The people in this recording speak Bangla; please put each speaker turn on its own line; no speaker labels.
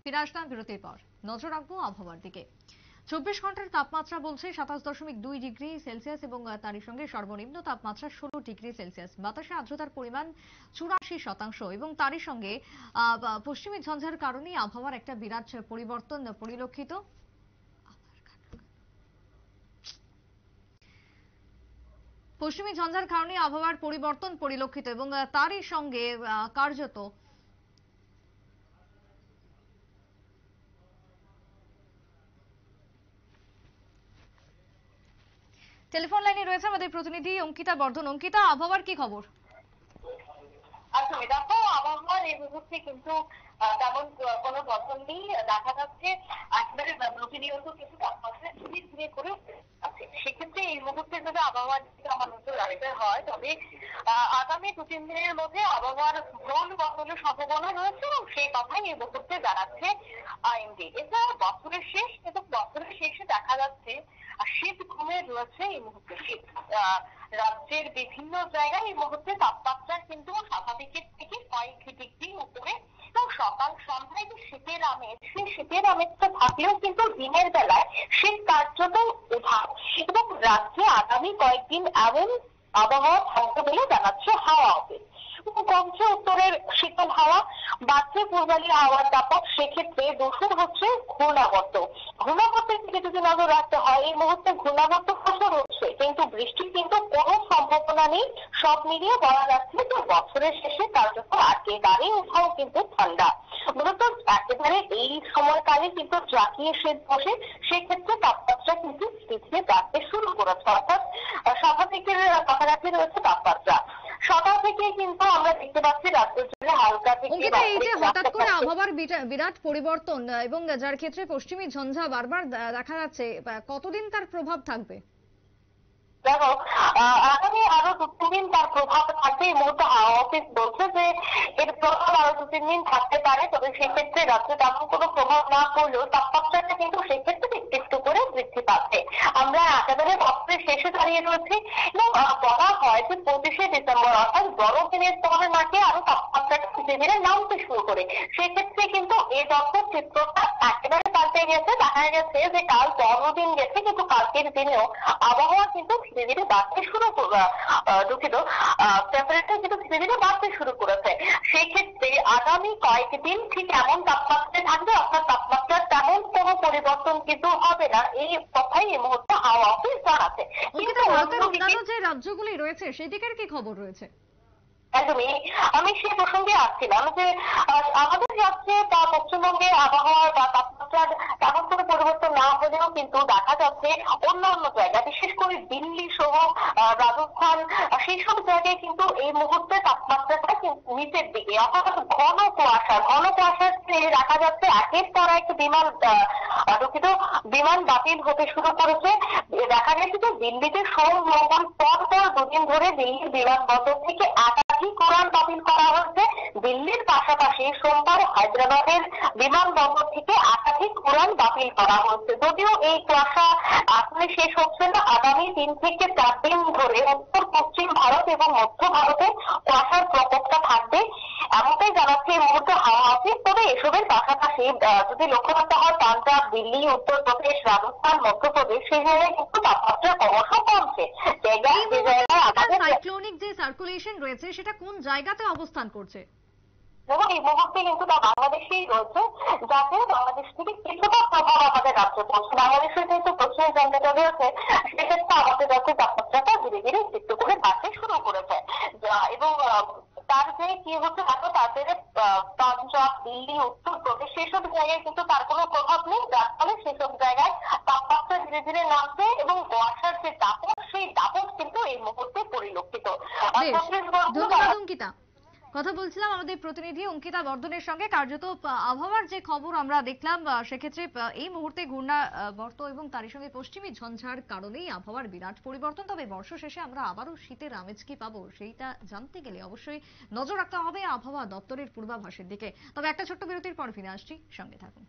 ফিরে আসলাম বিরতির পর। নজর রাখবো আবহাওয়ার দিকে। 24 ঘন্টার তাপমাত্রা বলছে 27.2 ডিগ্রি সেলসিয়াস এবং তারই সঙ্গে সর্বনিম্ন তাপমাত্রা 16 ডিগ্রি সেলসিয়াস। বাতাসে আর্দ্রতার পরিমাণ 84% এবং তারই সঙ্গে পশ্চিমী ঝঞ্ঝার কারণে আবহাওয়ার একটা বিরাট পরিবর্তন পরিলক্ষিত। পশ্চিমী ঝঞ্ঝার কারণে আবহাওয়ার পরিবর্তন পরিলক্ষিত এবং তারই সঙ্গে কার্যত টেলিফোন লাইনে রয়েছে আমাদের প্রতিনিধি অঙ্কিতা বর্ধন। অঙ্কিতা, আবহাওয়ার কি খবর?
আচ্ছা, দেখো আবহাওয়ার এই মুহূর্তে কিন্তু তেমন কোনো বদল নেই দেখা যাচ্ছে। একেবারে প্রতিনিয়ত কিন্তু তাপমাত্রা ধীরে ধীরে করে আছে। সেক্ষেত্রে এই মুহূর্তে যদি আবহাওয়ার দিকে আমার নজর রাখতে হয়, তবে আগামী 2-3 দিনের মধ্যে আবহাওয়ার ধরন বদলের সম্ভাবনা রয়েছে এবং সেই কথাই এই মুহূর্তে জানাচ্ছে আইএমডি। এছাড়া বছরের শেষ, কিন্তু বছরের শেষে দেখা যাচ্ছে শীত কমে রয়েছে এই মুহূর্তে। শীত রাজ্যের বিভিন্ন জায়গায় এই মুহূর্তে তাপমাত্রা কিন্তু স্বাভাবিকের থেকে কয়েক ডিগ্রি উপরে এবং সকাল সন্ধ্যায় যে শীতের আমেজ, সেই শীতের আমেজটা থাকলেও কিন্তু দিনের বেলায় শীত কার্যত উধাও এবং রাজ্যে আগামী কয়েকদিন এমন আবহাওয়া থাকবে বলে জানাচ্ছে হাওয়া অফিস। কমছে উত্তরের শীতল হাওয়া, বাড়ছে পূর্বালি হাওয়ার দাপট। সেক্ষেত্রে দূষণ হচ্ছে ঘূর্ণাবর্ত। ঘূর্ণাবর্তের দিকে যদি নজর রাখতে হয়, এই মুহূর্তে ঘূর্ণাবর্ত প্রচুর হচ্ছে, কিন্তু বৃষ্টির কিন্তু কোনো সম্ভাবনা নেই। সব মিলিয়ে বলা যাচ্ছে যে বছরের শেষে কার্যত একেবারে উঠাও কিন্তু ঠান্ডা। মূলত একেবারে এই সময়কালে কিন্তু জাকিয়ে শীত বসে, সেক্ষেত্রে তাপমাত্রা কিন্তু ধীরে ধীরে বাড়তে শুরু করেছে। অর্থাৎ স্বাভাবিকের কাছাকাছি রয়েছে তাপমাত্রা। সকাল থেকে কিন্তু আমরা দেখতে পাচ্ছি রাজ্য জুড়ে হালকা থেকে
এই যে হঠাৎ করে আবহাওয়ার বিরাট পরিবর্তন এবং যার ক্ষেত্রে পশ্চিমী ঝঞ্ঝা বারবার দেখা যাচ্ছে, কতদিন তার প্রভাব থাকবে?
দেখো, আগামী আরো 2-3 দিন তার প্রভাব থাকবে। এই মুহূর্তে হাওয়া অফিস বলছে যে এর প্রভাব আরো 2-3 দিন থাকতে পারে। তবে সেক্ষেত্রে রাজ্যে তেমন কোনো প্রভাব না পড়লেও তাপমাত্রাটা কিন্তু সেক্ষেত্রে একটু একটু করে বৃদ্ধি পাচ্ছে। আমরা একেবারে বছরের শেষে দাঁড়িয়ে রয়েছি এবং বলা হয় যে 25শে ডিসেম্বর অর্থাৎ বড়দিনের পরে নাকি আরো তাপমাত্রাটা ধীরে ধীরে নামতে শুরু করে। সেক্ষেত্রে কিন্তু এই বছর চিত্রটা একেবারে পাল্টে গেছে। দেখা গেছে যে কাল বড়দিন গেছে, কিন্তু কালকের দিনেও আবহাওয়া কিন্তু ধীরে ধীরে বাড়তে শুরু দুঃখিত টেম্পারেচার কিন্তু ধীরে ধীরে বাড়তে শুরু করেছে। সেই ক্ষেত্রে আগামী কয়েকদিন ঠিক এমন তাপমাত্রায় থাকবে, অর্থাৎ তাপমাত্রার তেমন কোনো পরিবর্তন কিন্তু হবে না। এই কথাই এই মুহূর্তে হাওয়া অফিস জানাচ্ছে।
কিন্তু অন্যান্য যে রাজ্যগুলি রয়েছে সেদিকের কি খবর রয়েছে?
একদমই, আমি সেই প্রসঙ্গে আসছিলাম যে আমাদের রাজ্যে বা পশ্চিমবঙ্গে আবহাওয়ার বা তাপমাত্রার তেমন কোনো পরিবর্তন না হলেও কিন্তু দেখা যাচ্ছে অন্যান্য জায়গা, বিশেষ করে দিল্লি সহ রাজস্থান, সেই সব জায়গায় কিন্তু এই মুহূর্তে তাপমাত্রাটা নিচের দিকে। অর্থাৎ ঘন কুয়াশার দেখা যাচ্ছে একের পর এক বিমান বাতিল হতে শুরু করেছে। দেখা গেছে যে দিল্লিতে সোম মঙ্গল পর পর 2 দিন ধরে দিল্লির বিমানবন্দর থেকে একাধিক উড়ান বাতিল করা হয়েছে। দিল্লির পাশাপাশি সোমবার হায়দ্রাবাদের বিমানবন্দর থেকে একাধিক উড়ান বাতিল করা হয়েছে। যদিও এই কুয়াশা এখনই শেষ হচ্ছে না, আগামী 3 থেকে 4 দিন ধরে উত্তর পশ্চিম ভারত এবং মধ্য ভারতে কুয়াশার প্রকোপটা থাকবে, এমনটাই জানাচ্ছে এই মুহূর্তে হাওয়া অফিস। তবে এসবের পাশাপাশি যদি লক্ষ্য রাখতে হয়, পাঞ্জাব, দিল্লি, উত্তরপ্রদেশ, রাজস্থান, মধ্যপ্রদেশ, সেই জায়গায় কিন্তু তাপমাত্রা ক্রমশ কমছে।
সাইক্লোনিক যে সার্কুলেশন রয়েছে সেটা কোন জায়গাতে অবস্থান করছে?
এবং এই মুহূর্তে কিন্তু তা বাংলাদেশেই রয়েছে, যাতে বাংলাদেশ থেকে কিছুটা প্রভাব আমাদের রাজ্যে পড়ছে। বাংলাদেশের কিন্তু পশ্চিম ঝঞ্ঝাটা রয়েছে, সেক্ষেত্রে আমাদের রাজ্যে তাপমাত্রাটা ধীরে ধীরে একটু করে বাড়তে শুরু করেছে। এবং তার যে কি হচ্ছে দেখো, তাদের পাঞ্জাব, দিল্লি, উত্তরপ্রদেশ সেসব জায়গায় কিন্তু তার কোনো প্রভাব নেই, যার ফলে সেসব জায়গায় তাপমাত্রা ধীরে ধীরে নামছে এবং কুয়াশার যে দাপট, সেই দাপট কিন্তু এই মুহূর্তে পরিলক্ষিত।
ধন্যবাদ অঙ্কিতা। কথা বলছিলাম আমাদের প্রতিনিধি অঙ্কিতা বর্ধনের সঙ্গে। কার্যত আবহাওয়ার যে খবর আমরা দেখলাম, সেক্ষেত্রে এই মুহূর্তে ঘূর্ণাবর্ত এবং তারই সঙ্গে পশ্চিমী ঝঞ্ঝার কারণেই আবহাওয়ার বিরাট পরিবর্তন। তবে বর্ষা শেষে আমরা আবারও শীতের আমেজ কি পাবো সেইটা জানতে গেলে অবশ্যই নজর রাখতে হবে আবহাওয়া দপ্তরের পূর্বাভাসের দিকে। তবে একটা ছোট্ট বিরতির পর ফিরে আসছি, সঙ্গে থাকুন।